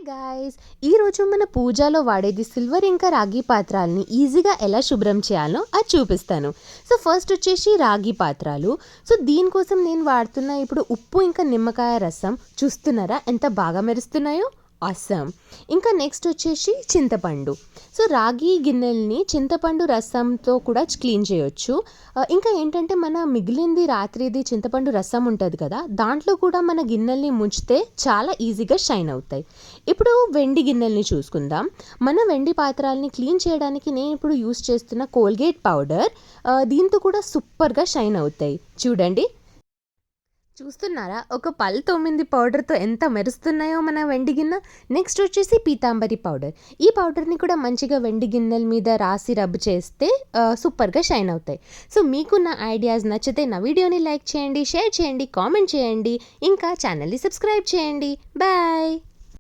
Guys, ఈరోజు మన పూజలో వాడేది సిల్వర్ ఇంకా రాగి పాత్రల్ని ఈజీగా ఎలా శుభ్రం చేయాలో అది చూపిస్తాను. సో ఫస్ట్ వచ్చేసి రాగి పాత్రలు. సో దీనికోసం నేను వాడుతున్న ఇప్పుడు ఉప్పు ఇంకా నిమ్మకాయ రసం చూస్తున్నారా ఎంత బాగా మెరుస్తున్నాయో. అస్సాం ఇంకా నెక్స్ట్ వచ్చేసి చింతపండు. సో రాగి గిన్నెల్ని చింతపండు రసంతో కూడా క్లీన్ చేయొచ్చు. ఇంకా ఏంటంటే మన మిగిలింది రాత్రిది చింతపండు రసం ఉంటుంది కదా, దాంట్లో కూడా మన గిన్నెల్ని ముంచితే చాలా ఈజీగా షైన్ అవుతాయి. ఇప్పుడు వెండి గిన్నెల్ని చూసుకుందాం. మన వెండి పాత్రల్ని క్లీన్ చేయడానికి నేను ఇప్పుడు యూస్ చేస్తున్న కోల్గేట్ పౌడర్, దీంతో కూడా సూపర్గా షైన్ అవుతాయి. చూడండి, చూస్తున్నారా ఒక పళ్ళు తోమింది పౌడర్తో ఎంత మెరుస్తున్నాయో మన వెండి గిన్నె. నెక్స్ట్ వచ్చేసి పీతాంబరి పౌడర్. ఈ పౌడర్ని కూడా మంచిగా వెండి గిన్నెల మీద రాసి రబ్ చేస్తే సూపర్గా షైన్ అవుతాయి. సో మీకు నా ఐడియాస్ నచ్చితే నా వీడియోని లైక్ చేయండి, షేర్ చేయండి, కామెంట్ చేయండి, ఇంకా ఛానల్ని సబ్స్క్రైబ్ చేయండి. బాయ్.